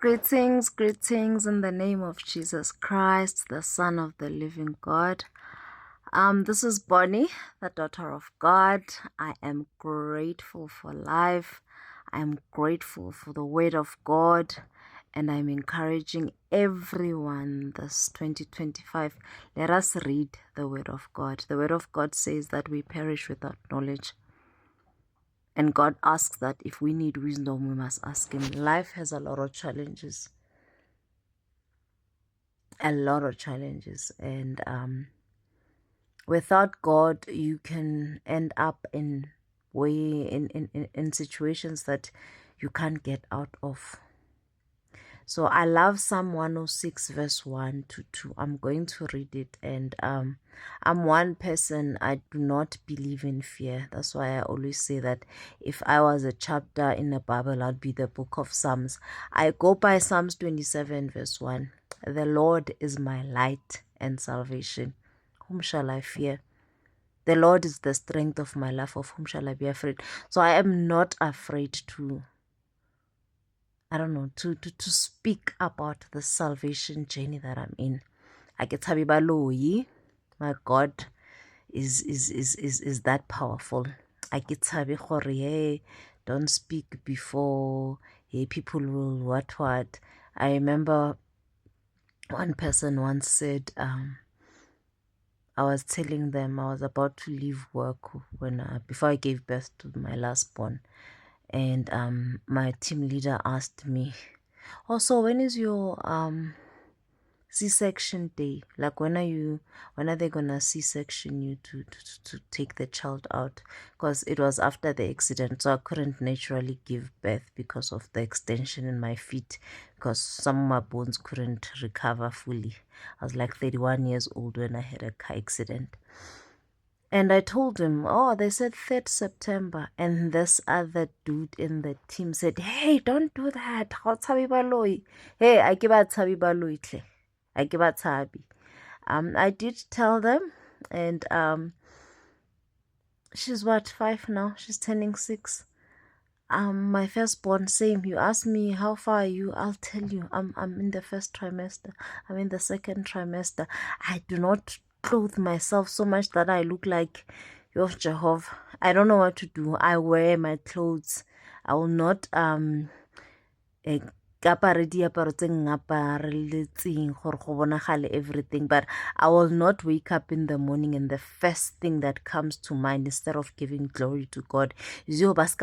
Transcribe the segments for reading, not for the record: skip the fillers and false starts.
Greetings in the name of Jesus Christ, the Son of the living God. This is Bonnie, the daughter of God. I am grateful for life. I am grateful for the word of God, and I'm encouraging everyone this 2025. Let us read the word of God. The word of God says that we perish without knowledge. And God asks that if we need wisdom, we must ask Him. Life has a lot of challenges. And without God, you can end up in situations that you can't get out of. So I love Psalm 106 verse 1 to 2. I'm going to read it. And I'm one person, I do not believe in fear. That's why I always say that if I was a chapter in the Bible, I'd be the book of Psalms. I go by Psalms 27 verse 1. The Lord is my light and salvation. Whom shall I fear? The Lord is the strength of my life. Of whom shall I be afraid? So I am not afraid to speak about the salvation journey that I'm in. I get Baloyi. My God is that powerful. I get hey, don't speak before people will what. I remember one person once said, I was telling them I was about to leave work when before I gave birth to my last born. And my team leader asked me, "Oh, so when is your C-section day? Like when are they gonna C-section you to take the child out?" Because it was after the accident, so I couldn't naturally give birth because of the extension in my feet, because some of my bones couldn't recover fully. I was like 31 years old when I had a car accident. And I told him, oh, they said 3rd September. And this other dude in the team said, hey, don't do that. Hey, I give out Tabi Baloi tle. I give out Tabi. I did tell them, and she's what, 5 now? She's turning 6. My firstborn, same. You ask me how far are you, I'll tell you. I'm in the 1st trimester. I'm in the 2nd trimester. I do not clothe myself so much that I look like Jehovah. I don't know what to do. I wear my clothes. I will not everything, but I will not wake up in the morning and the first thing that comes to mind, instead of giving glory to God, is it's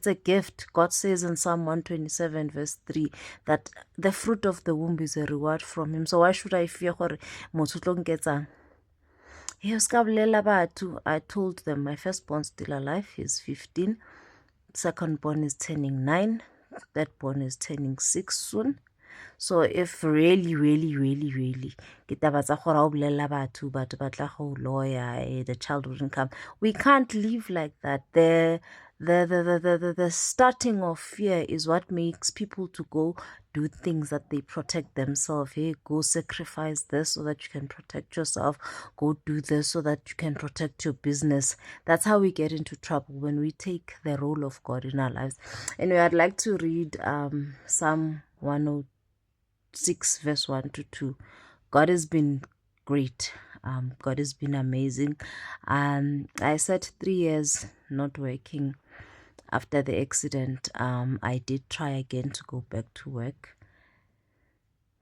a gift. God says in Psalm 127 verse 3 that the fruit of the womb is a reward from Him. So why should I fear? I told them my firstborn's still alive. He's 15. Secondborn is turning 9. That born is turning 6 soon. So if really the child wouldn't come, we can't live like that. The starting of fear is what makes people to go do things that they protect themselves. Hey, go sacrifice this so that you can protect yourself. Go do this so that you can protect your business. That's how we get into trouble, when we take the role of God in our lives. Anyway, I'd like to read Psalm 106 verse 1 to 2. God has been great. God has been amazing. I said 3 years not working. After the accident, I did try again to go back to work.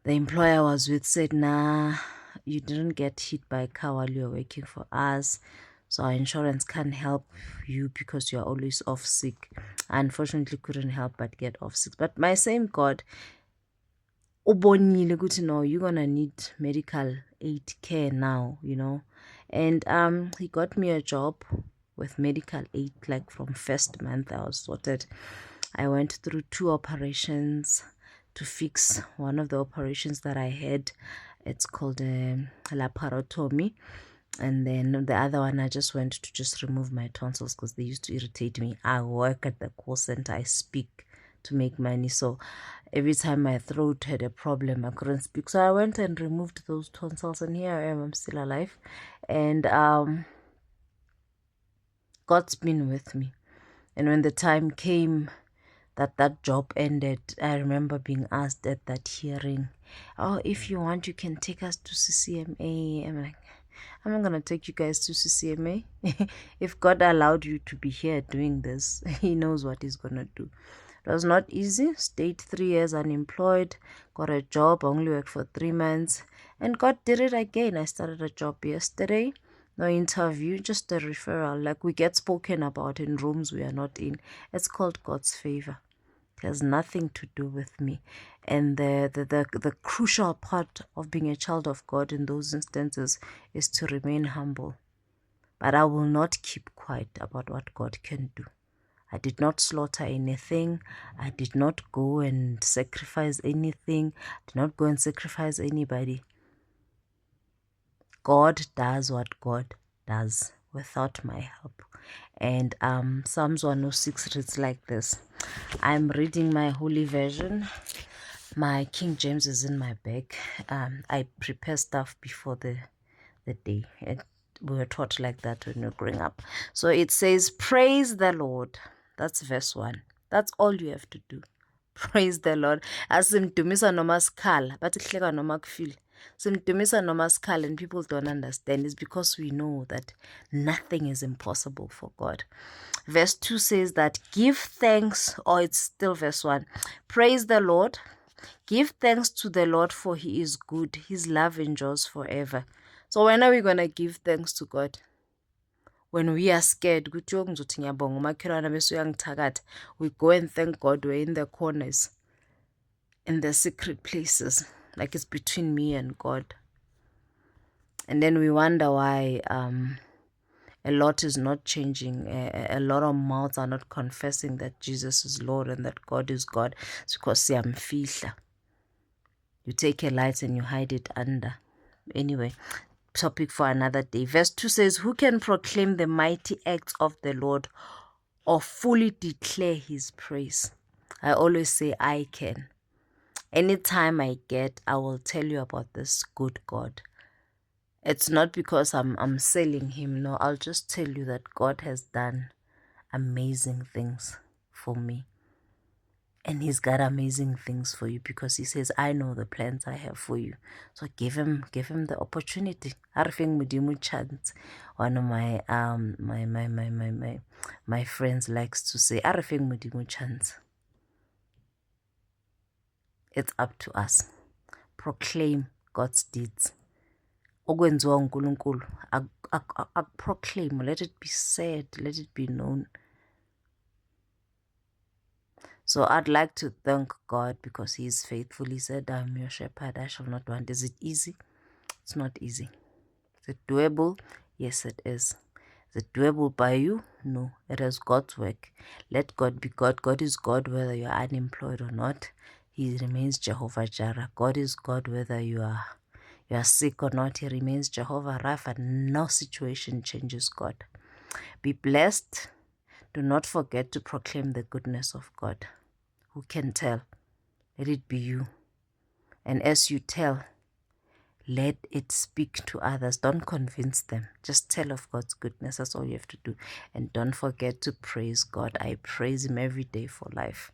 The employer I was with said, nah, you didn't get hit by a car while you're working for us, so our insurance can't help you because you're always off sick. I unfortunately couldn't help but get off sick. But my same God, no, you're gonna need medical aid care now, and he got me a job with medical aid. Like from first month I was sorted. I went through 2 operations to fix one of the operations that I had. It's called a laparotomy. And then the other one, I just went to just remove my tonsils because they used to irritate me. I work at the call center. I speak to make money. So every time my throat had a problem, I couldn't speak. So I went and removed those tonsils, and here I am. I'm still alive. And God's been with me. And when the time came that job ended, I remember being asked at that hearing, oh, if you want, you can take us to CCMA. I'm like, I'm not gonna take you guys to CCMA. If God allowed you to be here doing this, He knows what He's gonna do. It was not easy. Stayed 3 years unemployed, got a job, only worked for 3 months, and God did it again. I started a job yesterday. No interview, just a referral. Like we get spoken about in rooms we are not in. It's called God's favor. It has nothing to do with me. And the crucial part of being a child of God in those instances is to remain humble. But I will not keep quiet about what God can do. I did not slaughter anything. I did not go and sacrifice anything. I did not go and sacrifice anybody. God does what God does without my help. And Psalms 106 reads like this. I'm reading my holy version. My King James is in my bag. I prepare stuff before the day. We were taught like that when we were growing up. So it says, praise the Lord. That's verse 1. That's all you have to do. Praise the Lord. Asimdumisa noma sikhala, bathi kuhleka noma kufile. Simdumisa noma sikhala and people don't understand. It's because we know that nothing is impossible for God. Verse 2 says that give thanks, or it's still verse 1. Praise the Lord. Give thanks to the Lord, for He is good. His love endures forever. So when are we going to give thanks to God? When we are scared, we go and thank God we're in the corners, in the secret places, like it's between me and God. And then we wonder why a lot is not changing. A lot of mouths are not confessing that Jesus is Lord and that God is God. It's because you take a light and you hide it under. Anyway, topic for another day. Verse 2 says, who can proclaim the mighty acts of the Lord or fully declare His praise? I always say I can. Anytime I will tell you about this good God. It's not because I'm selling Him. No, I'll just tell you that God has done amazing things for me. And He's got amazing things for you because He says, I know the plans I have for you. So give him the opportunity. One of my friends likes to say, chance. It's up to us. Proclaim God's deeds. Proclaim. Let it be said. Let it be known. So I'd like to thank God because He is faithful. He said, I'm your shepherd, I shall not want. Is it easy? It's not easy. Is it doable? Yes, it is. Is it doable by you? No, it is God's work. Let God be God. God is God whether you are unemployed or not. He remains Jehovah Jireh. God is God whether you are sick or not. He remains Jehovah Rapha. No situation changes God. Be blessed. Do not forget to proclaim the goodness of God. Who can tell? Let it be you. And as you tell, let it speak to others. Don't convince them. Just tell of God's goodness. That's all you have to do. And don't forget to praise God. I praise Him every day for life.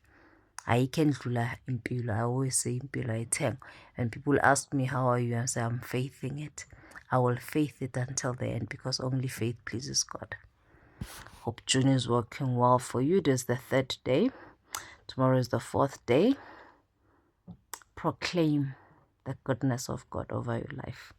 I can dlula impilo. I always say impilo ayitheng. And people ask me, how are you? I say, I'm faithing it. I will faith it until the end because only faith pleases God. Hope June is working well for you. It is the 3rd day. Tomorrow is the 4th day. Proclaim the goodness of God over your life.